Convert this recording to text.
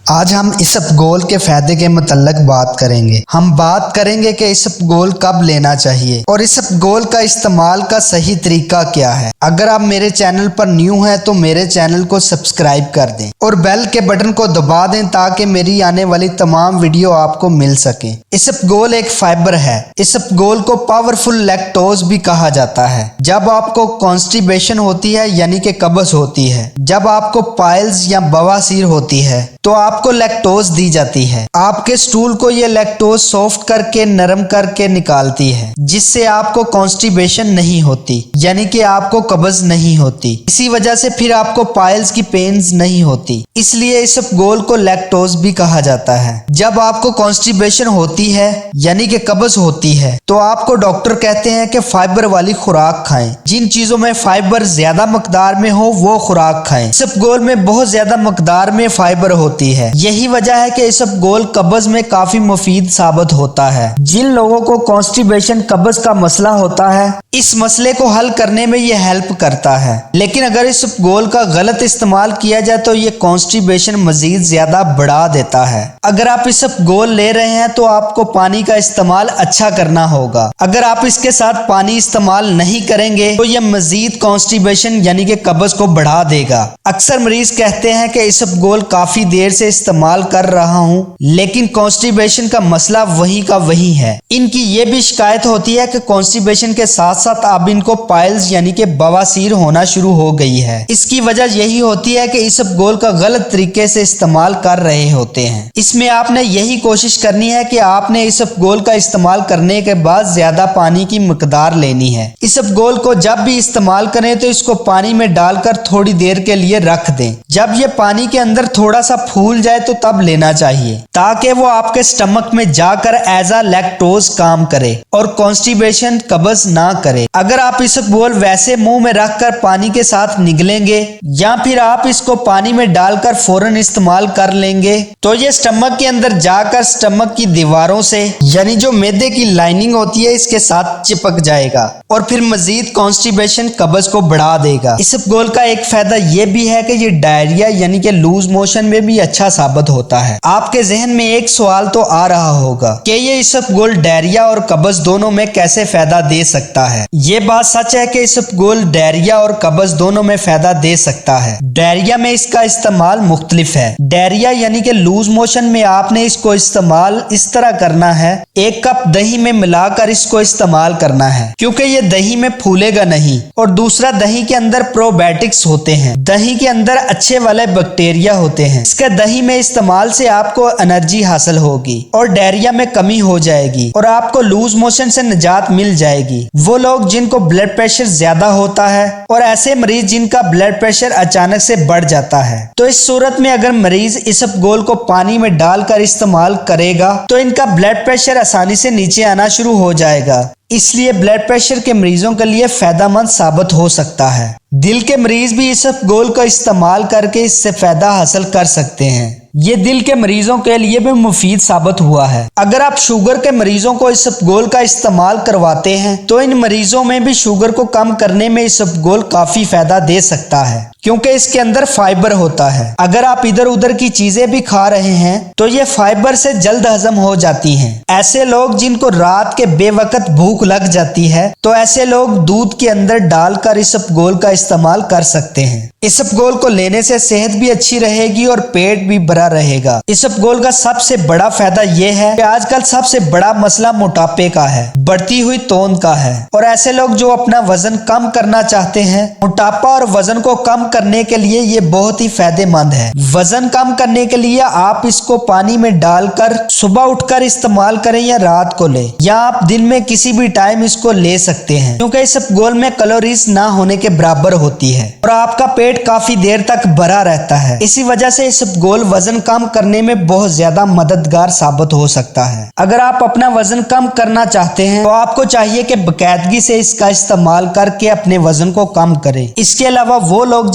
آج ہم اسبگول کے فائدے کے متعلق بات کریں گے۔ ہم بات کریں گے کہ اسبگول کب لینا چاہیے اور اسبگول کا استعمال کا صحیح طریقہ کیا ہے۔ اگر آپ میرے چینل پر نیو ہیں تو میرے چینل کو سبسکرائب کر دیں اور بیل کے بٹن کو دبا دیں تاکہ میری آنے والی تمام ویڈیو آپ کو مل سکیں۔ اسبگول ایک فائبر ہے۔ اسبگول کو پاورفل لیکٹوز بھی کہا جاتا ہے۔ جب آپ کو کانسٹیبیشن ہوتی ہے یعنی کہ قبض ہوتی ہے، جب آپ کو پائلز یا بواسیر ہوتی ہے تو آپ کو لیکٹوز دی جاتی ہے۔ آپ کے سٹول کو یہ لیکٹوز سافٹ کر کے نرم کر کے نکالتی ہے، جس سے آپ کو کانسٹیبیشن نہیں ہوتی یعنی کہ آپ کو قبض نہیں ہوتی۔ اسی وجہ سے پھر آپ کو پائلز کی پینز نہیں ہوتی، اس لیے اسبگول کو لیکٹوز بھی کہا جاتا ہے۔ جب آپ کو کانسٹیبیشن ہوتی ہے یعنی کہ قبض ہوتی ہے تو آپ کو ڈاکٹر کہتے ہیں کہ فائبر والی خوراک کھائیں۔ جن چیزوں میں فائبر زیادہ مقدار میں ہو وہ خوراک کھائیں۔ اسبگول میں بہت زیادہ مقدار میں فائبر ہوتی ہے، یہی وجہ ہے کہ اسبگول قبض میں کافی مفید ثابت ہوتا ہے۔ جن لوگوں کو کانسٹیبیشن قبض کا مسئلہ ہوتا ہے اس مسئلے کو حل کرنے میں یہ ہیلپ کرتا ہے، لیکن اگر اسبگول کا غلط استعمال کیا جائے تو یہ کانسٹیبیشن مزید زیادہ بڑھا دیتا ہے۔ اگر آپ اسبگول لے رہے ہیں تو آپ کو پانی کا استعمال اچھا کرنا ہوگا۔ اگر آپ اس کے ساتھ پانی استعمال نہیں کریں گے تو یہ مزید کانسٹیبیشن یعنی کہ قبض کو بڑھا دے گا۔ اکثر مریض کہتے ہیں کہ اسبگول کافی دیر سے استعمال کر رہا ہوں لیکن کانسٹیبیشن کا مسئلہ وہی کا وہی ہے۔ ان کی یہ بھی شکایت ہوتی ہے کہ کانسٹیبیشن کے ساتھ ساتھ اب ان کو پائلز یعنی کہ بواسیر ہونا شروع ہو گئی ہے۔ اس کی وجہ یہی ہوتی ہے کہ اسبگول کا غلط طریقے سے استعمال کر رہے ہوتے ہیں۔ اس میں آپ نے یہی کوشش کرنی ہے کہ آپ نے اسبگول کا استعمال کرنے کے بعد زیادہ پانی کی مقدار لینی ہے۔ اسبگول کو جب بھی استعمال کریں تو اس کو پانی میں ڈال کر تھوڑی دیر کے لیے رکھ دیں۔ جب یہ پانی کے اندر تھوڑا سا پھول جائے تو تب لینا چاہیے تاکہ وہ آپ کے سٹمک میں جا کر ایز اے لیکٹوز کام کرے اور کانسٹیبیشن قبض نہ کرے۔ اگر آپ اسبگول ویسے منہ میں رکھ کر پانی کے ساتھ نگلیں گے یا پھر آپ اس کو پانی میں ڈال کر فوراً استعمال کر لیں گے تو یہ سٹمک کے اندر جا کر سٹمک کی دیواروں سے یعنی جو معدے کی لائننگ ہوتی ہے اس کے ساتھ چپک جائے گا اور پھر مزید کانسٹیبیشن قبض کو بڑھا دے گا۔ اسبگول کا ایک فائدہ یہ بھی ہے کہ یہ ڈائریا یعنی کہ لوز موشن میں بھی اچھا ثابت ہوتا ہے۔ آپ کے ذہن میں ایک سوال تو آ رہا ہوگا کہ یہ اسبگول ڈائریا اور قبض دونوں میں کیسے فائدہ دے سکتا ہے۔ یہ بات سچ ہے کہ اسبگول ڈائریا اور قبض دونوں میں فائدہ دے سکتا ہے۔ ڈائریا میں اس کا استعمال مختلف ہے۔ ڈائریا یعنی کہ لوز موشن میں آپ نے اس کو استعمال اس طرح کرنا ہے، 1 کپ دہی میں ملا کر اس کو استعمال کرنا ہے کیونکہ یہ دہی میں پھولے گا نہیں، اور دوسرا دہی کے اندر پروبیوٹکس ہوتے ہیں، دہی کے اندر اچھے والے بیکٹیریا ہوتے ہیں۔ اس کے دہی میں استعمال سے آپ کو انرجی حاصل ہوگی اور ڈائریا میں کمی ہو جائے گی اور آپ کو لوز موشن سے نجات مل جائے گی۔ وہ لوگ جن کو بلڈ پریشر زیادہ ہوتا ہے اور ایسے مریض جن کا بلڈ پریشر اچانک سے بڑھ جاتا ہے تو اس صورت میں اگر مریض اسبگول کو پانی میں ڈال کر استعمال کرے گا تو ان کا بلڈ پریشر آسانی سے نیچے آنا شروع ہو جائے گا۔ اس لیے بلڈ پریشر کے مریضوں کے لیے فائدہ مند ثابت ہو سکتا ہے۔ دل کے مریض بھی اسبگول کا استعمال کر کے اس سے فائدہ حاصل کر سکتے ہیں۔ یہ دل کے مریضوں کے لیے بھی مفید ثابت ہوا ہے۔ اگر آپ شوگر کے مریضوں کو اسبگول کا استعمال کرواتے ہیں تو ان مریضوں میں بھی شوگر کو کم کرنے میں اسبگول کافی فائدہ دے سکتا ہے کیونکہ اس کے اندر فائبر ہوتا ہے۔ اگر آپ ادھر ادھر کی چیزیں بھی کھا رہے ہیں تو یہ فائبر سے جلد ہضم ہو جاتی ہیں۔ ایسے لوگ جن کو رات کے بے وقت بھوک لگ جاتی ہے تو ایسے لوگ دودھ کے اندر ڈال کر اسبگول کا استعمال کر سکتے ہیں۔ اسبگول کو لینے سے صحت بھی اچھی رہے گی اور پیٹ بھی بھرا رہے گا۔ اسبگول کا سب سے بڑا فائدہ یہ ہے کہ آج کل سب سے بڑا مسئلہ موٹاپے کا ہے، بڑھتی ہوئی توند کا ہے، اور ایسے لوگ جو اپنا وزن کم کرنا چاہتے ہیں، موٹاپا اور وزن کو کم کرنے کے لیے یہ بہت ہی فائدہ مند ہے۔ وزن کم کرنے کے لیے آپ اس کو پانی میں ڈال کر صبح اٹھ کر استعمال کریں یا رات کو لیں، یا آپ دن میں کسی بھی ٹائم اس کو لے سکتے ہیں کیونکہ اسبگول میں کیلوریز نہ ہونے کے برابر ہوتی ہے اور آپ کا پیٹ کافی دیر تک بھرا رہتا ہے۔ اسی وجہ سے اسبگول وزن کم کرنے میں بہت زیادہ مددگار ثابت ہو سکتا ہے۔ اگر آپ اپنا وزن کم کرنا چاہتے ہیں تو آپ کو چاہیے کہ باقاعدگی سے اس کا استعمال کر کے اپنے وزن کو کم کریں۔ اس کے علاوہ وہ لوگ